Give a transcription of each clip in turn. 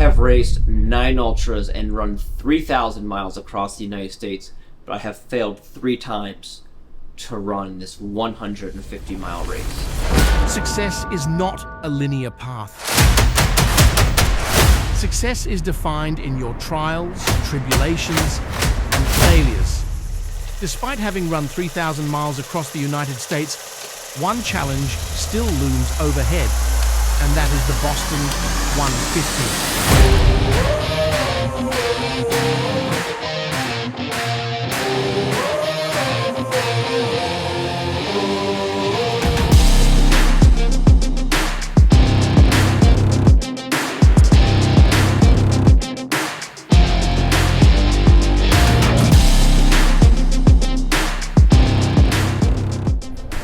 have raced 9 ultras and run 3,000 miles across the United States, but I have failed 3 times to run this 150-mile race. Success is not a linear path. Success is defined in your trials, tribulations, and failures. Despite having run 3,000 miles across the United States, one challenge still looms overhead, and that is the Boston 150.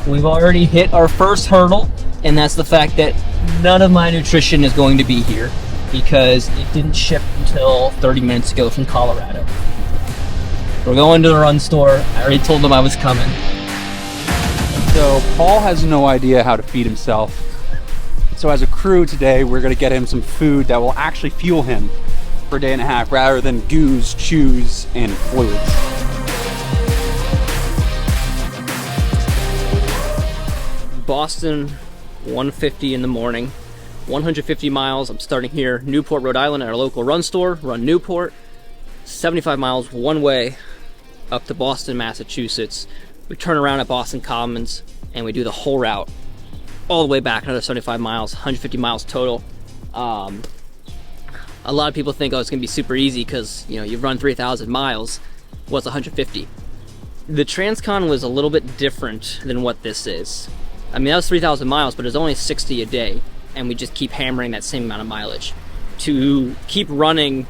We've already hit our first hurdle, and that's the fact that none of my nutrition is going to be here because it didn't ship until 30 minutes ago from Colorado. We're going to the run store. I already told them I was coming. So Paul has no idea how to feed himself. So as a crew today, we're going to get him some food that will actually fuel him for a day and a half rather than goos, chews, and fluids. Boston 150 in the morning, 150 miles. I'm starting here, Newport, Rhode Island, at our local run store, Run Newport. 75 miles one way up to Boston, Massachusetts. We turn around at Boston Commons and we do the whole route all the way back, another 75 miles, 150 miles total. A lot of people think, oh, it's gonna be super easy because you've run 3,000 miles. What's 150? The Transcon was a little bit different than what this is. I mean, that was 3,000 miles, but it's only 60 a day, and we just keep hammering that same amount of mileage. To keep running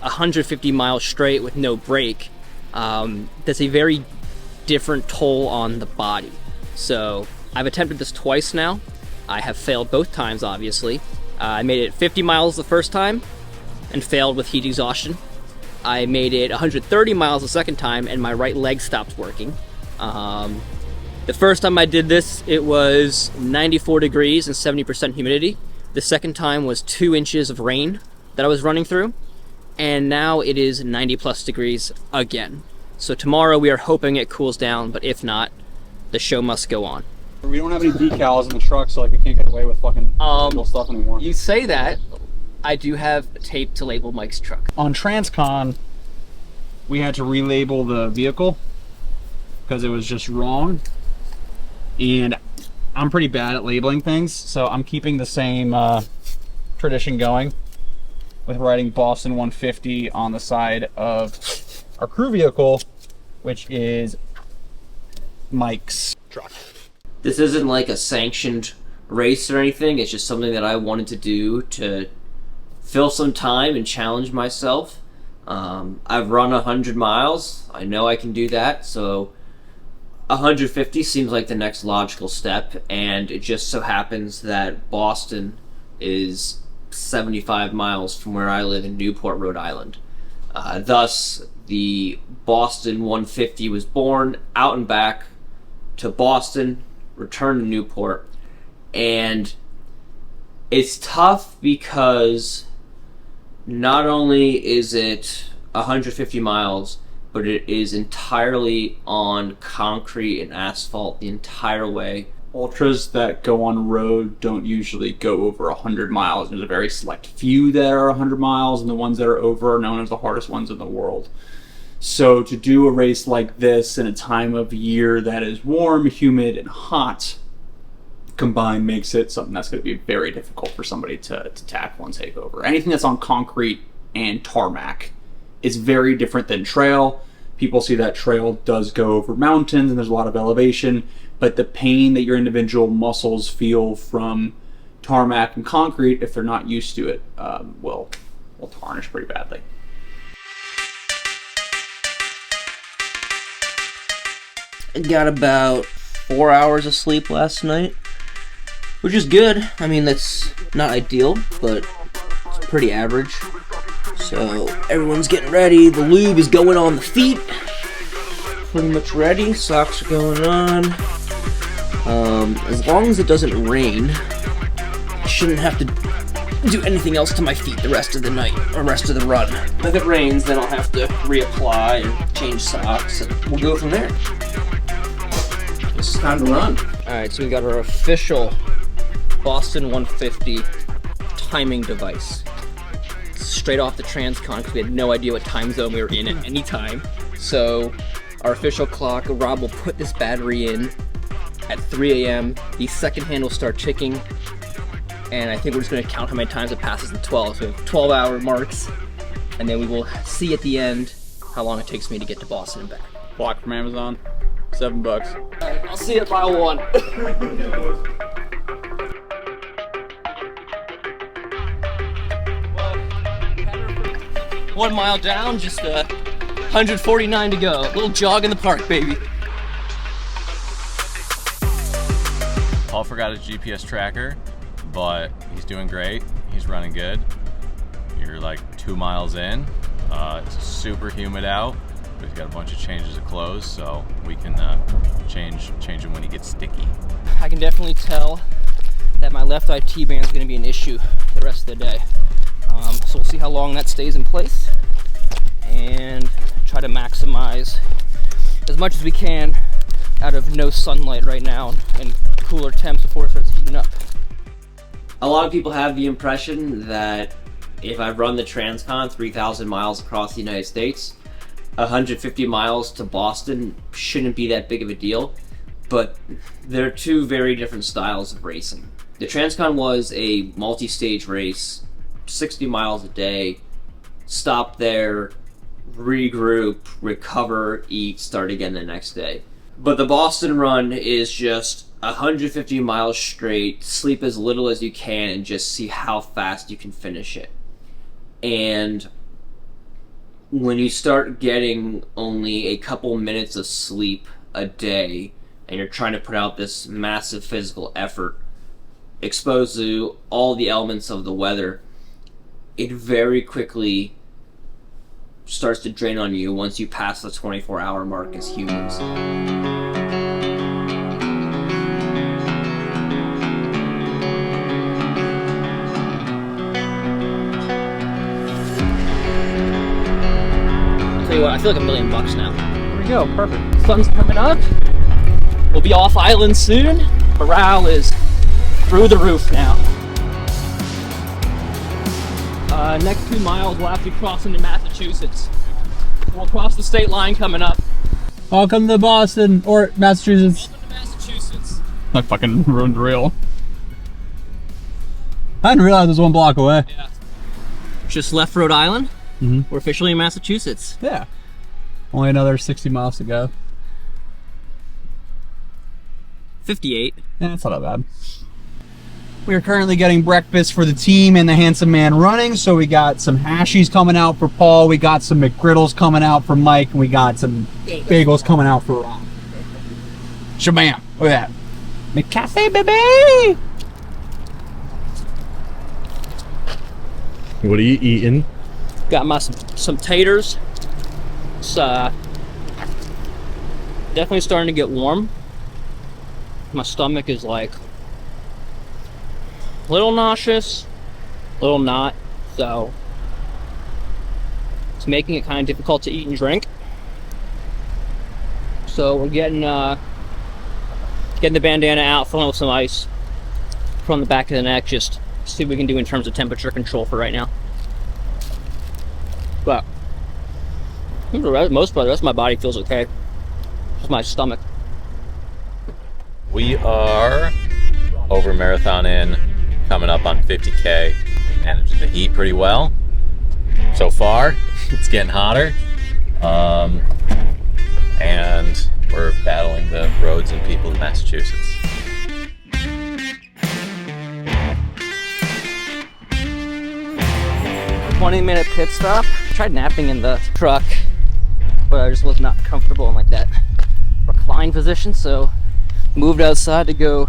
150 miles straight with no break, that's a very different toll on the body. So I've attempted this twice now. I have failed both times, obviously. I made it 50 miles the first time and failed with heat exhaustion. I made it 130 miles the second time and my right leg stopped working. The first time I did this, it was 94 degrees and 70% humidity. The second time was 2 inches of rain that I was running through. And now it is 90 plus degrees again. So tomorrow we are hoping it cools down, but if not, the show must go on. We don't have any decals in the truck, so like we can't get away with fucking illegal stuff anymore. You say that, I do have tape to label Mike's truck. On Transcon, we had to relabel the vehicle because it was just wrong. And I'm pretty bad at labeling things, so I'm keeping the same tradition going with writing Boston 150 on the side of our crew vehicle, which is Mike's truck. This isn't like a sanctioned race or anything. It's just something that I wanted to do to fill some time and challenge myself. I've run 100 miles. I know I can do that, so 150 seems like the next logical step, and it just so happens that Boston is 75 miles from where I live in Newport, Rhode Island. Thus, the Boston 150 was born, out and back to Boston, returned to Newport, and it's tough because not only is it 150 miles, but it is entirely on concrete and asphalt the entire way. Ultras that go on road don't usually go over 100 miles. There's a very select few that are 100 miles, and the ones that are over are known as the hardest ones in the world. So to do a race like this in a time of year that is warm, humid, and hot combined makes it something that's going to be very difficult for somebody to tackle and take over. Anything that's on concrete and tarmac is very different than trail. People see that trail does go over mountains and there's a lot of elevation, but the pain that your individual muscles feel from tarmac and concrete, if they're not used to it, will tarnish pretty badly. I got about 4 hours of sleep last night, which is good. I mean, that's not ideal, but it's pretty average. So everyone's getting ready. The lube is going on the feet. Pretty much ready. Socks are going on. As long as it doesn't rain, I shouldn't have to do anything else to my feet the rest of the night or rest of the run. If it rains, then I'll have to reapply and change socks, and we'll go from there. It's time to run. Alright, so we got our official Boston 150 timing device. Straight off the Transcon, because we had no idea what time zone we were in at any time. So our official clock, Rob will put this battery in at 3 a.m. The second hand will start ticking, and I think we're just going to count how many times it passes the 12. So we have 12-hour marks, and then we will see at the end how long it takes me to get to Boston and back. Block from Amazon, $7. Alright, I'll see you at mile 1. 1 mile down, just 149 to go. A little jog in the park, baby. Paul forgot his GPS tracker, but he's doing great. He's running good. You're like 2 miles in. It's super humid out. We've got a bunch of changes of clothes, so we can change them when he gets sticky. I can definitely tell that my left IT band is going to be an issue the rest of the day. So we'll see how long that stays in place and try to maximize as much as we can out of no sunlight right now and cooler temps before it starts heating up. A lot of people have the impression that if I run the Transcon 3,000 miles across the United States, 150 miles to Boston shouldn't be that big of a deal, but there are two very different styles of racing. The Transcon was a multi-stage race, 60 miles a day, stop there, regroup, recover, eat, start again the next day. But the Boston run is just 150 miles straight, sleep as little as you can, and just see how fast you can finish it. And when you start getting only a couple minutes of sleep a day, and you're trying to put out this massive physical effort, exposed to all the elements of the weather, it very quickly starts to drain on you once you pass the 24-hour mark as humans. I'll tell you what, I feel like $1 million now. There we go, perfect. Sun's coming up. We'll be off island soon. Morale is through the roof now. Next 2 miles we'll have to cross into Massachusetts. We'll cross the state line coming up. Welcome to Boston, or Massachusetts. Welcome to Massachusetts. I fucking ruined real. I didn't realize it was 1 block away. Yeah. Just left Rhode Island. Mhm. We're officially in Massachusetts. Yeah. Only another 60 miles to go. 58. Yeah, it's not that bad. We are currently getting breakfast for the team and the Handsome Man running. So we got some hashies coming out for Paul. We got some McGriddles coming out for Mike. And we got some bagels coming out for Rob. Shabam. Look at that. McCafe, baby! What are you eating? Got my some taters. It's definitely starting to get warm. My stomach is like a little nauseous, a little not, so it's making it kind of difficult to eat and drink. So we're getting the bandana out, filling with some ice from the back of the neck, just see what we can do in terms of temperature control for right now. But for the rest of my body feels okay. Just my stomach. We are over Marathon Inn, coming up on 50K. Managed the heat pretty well so far. It's getting hotter, and we're battling the roads and people of Massachusetts. A 20-minute pit stop. I tried napping in the truck, but I just was not comfortable in like that recline position, so moved outside to go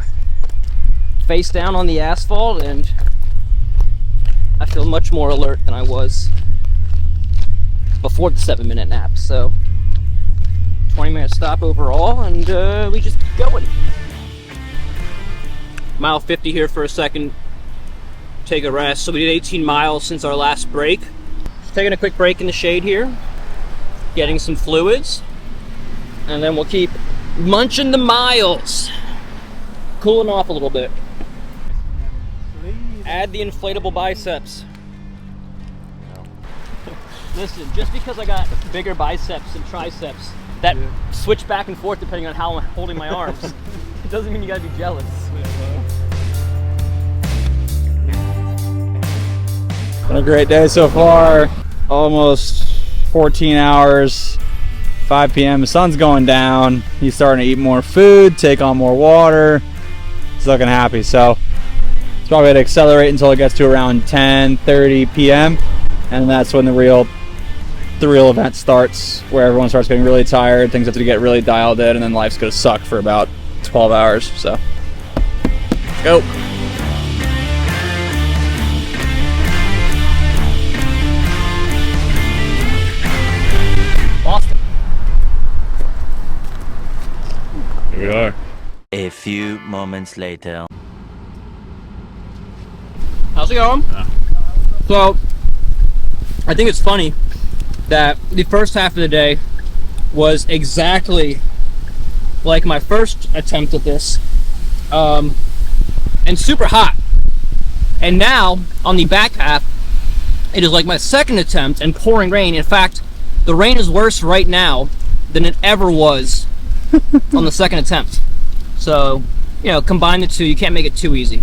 face down on the asphalt, and I feel much more alert than I was before the 7-minute nap. So 20-minute stop overall, and we just keep going. Mile 50 here for a second. take a rest. So we did 18 miles since our last break. Just taking a quick break in the shade here, getting some fluids, and then we'll keep munching the miles, cooling off a little bit. Add the inflatable biceps. Listen, just because I got bigger biceps and triceps that switch back and forth depending on how I'm holding my arms, it doesn't mean you gotta be jealous. Been a great day so far. Almost 14 hours. 5 p.m. The sun's going down. He's starting to eat more food, take on more water. He's looking happy. So it's probably going to accelerate until it gets to around 10:30 p.m. and that's when the real event starts, where everyone starts getting really tired. Things have to get really dialed in, and then life's going to suck for about 12 hours. So let's go. Boston. Here we are. A few moments later. How's it going? So, I think it's funny that the first half of the day was exactly like my first attempt at this, and super hot. And now, on the back half, it is like my second attempt and pouring rain. In fact, the rain is worse right now than it ever was on the second attempt. So, you know, combine the two, you can't make it too easy.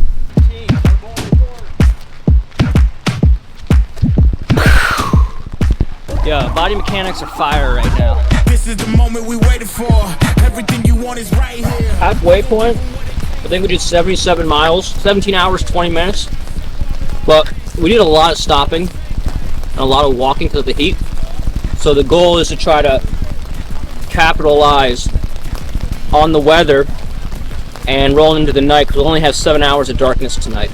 Yeah, body mechanics are fire right now. This is the moment we waited for. Everything you want is right here. Halfway point, I think we did 77 miles, 17 hours, 20 minutes. But we did a lot of stopping and a lot of walking because of the heat. So the goal is to try to capitalize on the weather and roll into the night, because we'll only have 7 hours of darkness tonight.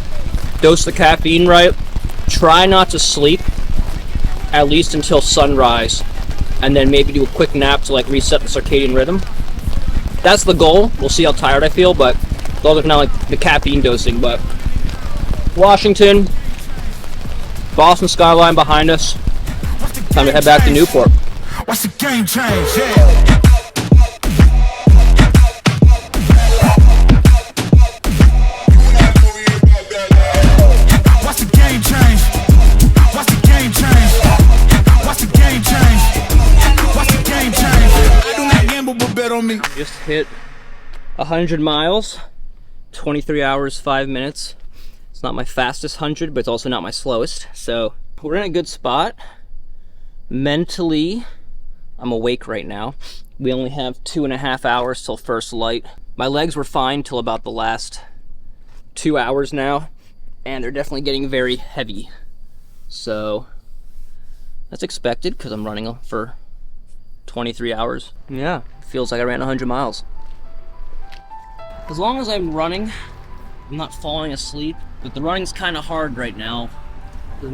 Dose the caffeine right. Try not to sleep at least until sunrise, and then maybe do a quick nap to like reset the circadian rhythm. That's the goal. We'll see how tired I feel, but those are kind of like the caffeine dosing. But Washington, Boston skyline behind us. Time to head back to Newport. What's the game change? Yeah. What's the game change? What's the game change? What's the game change? What's the game change? I do not gamble, but bet on me. Just hit 100 miles, 23 hours, 5 minutes. It's not my fastest 100, but it's also not my slowest. So we're in a good spot. Mentally, I'm awake right now. We only have 2.5 hours till first light. My legs were fine till about the last 2 hours now, and they're definitely getting very heavy. So that's expected because I'm running for 23 hours. Yeah, feels like I ran 100 miles. As long as I'm running, I'm not falling asleep, but the running's kind of hard right now because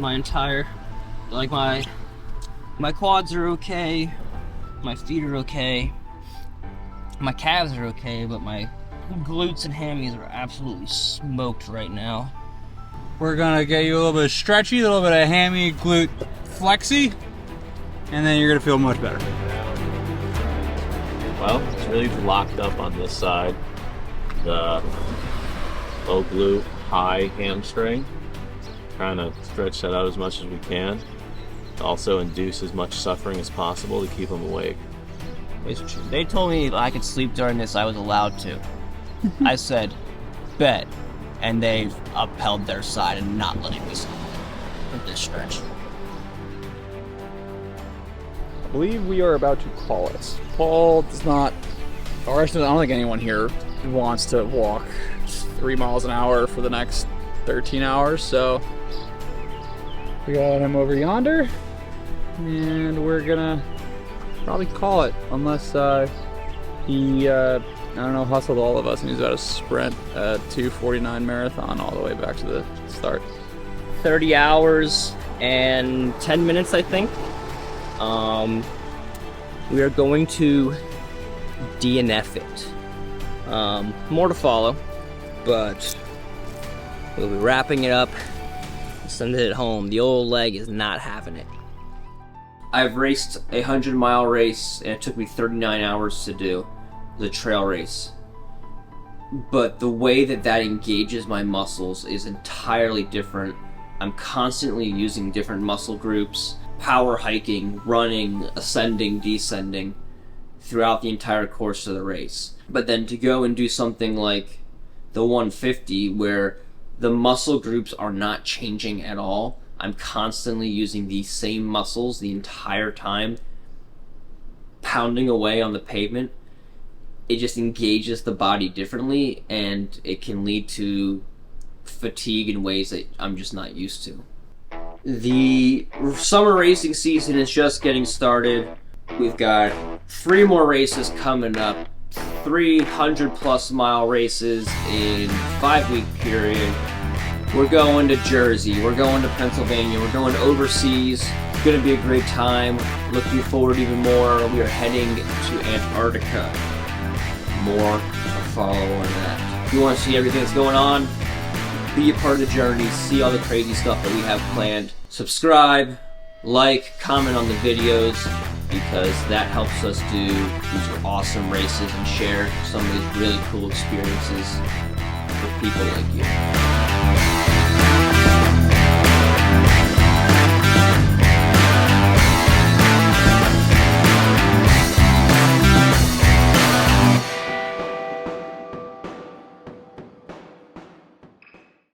my quads are okay, my feet are okay, my calves are okay, but my glutes and hammies are absolutely smoked right now. We're gonna get you a little bit of stretchy, a little bit of hammy, glute flexy, and then you're gonna feel much better. Well, it's really locked up on this side. The low glute, high hamstring. Trying to stretch that out as much as we can. Also induce as much suffering as possible to keep them awake. They told me I could sleep during this, I was allowed to. I said, bet. And they've upheld their side and not letting me sleep with this stretch. I believe we are about to call it. Paul does not, or actually I don't think anyone here wants to walk 3 miles an hour for the next 13 hours, so we got him over yonder, and we're gonna probably call it, unless he, I don't know, hustled all of us and he's about to sprint a 2:49 marathon all the way back to the start. 30 hours and 10 minutes, I think. We are going to DNF it. More to follow, but we'll be wrapping it up sending it home. The old leg is not having it. I've raced a 100-mile race, and it took me 39 hours to do the trail race. But the way that engages my muscles is entirely different. I'm constantly using different muscle groups, power hiking, running, ascending, descending throughout the entire course of the race. But then to go and do something like the 150 where the muscle groups are not changing at all, I'm constantly using these same muscles the entire time, pounding away on the pavement. It just engages the body differently, and it can lead to fatigue in ways that I'm just not used to. The summer racing season is just getting started. We've got 3 more races coming up, 300+ mile races in 5-week period. We're going to Jersey, we're going to Pennsylvania, we're going overseas. It's gonna be a great time. Looking forward even more. We are heading to Antarctica. More to follow on that. If you want to see everything that's going on, be a part of the journey, see all the crazy stuff that we have planned. Subscribe, like, comment on the videos, because that helps us do these awesome races and share some of these really cool experiences with people like you.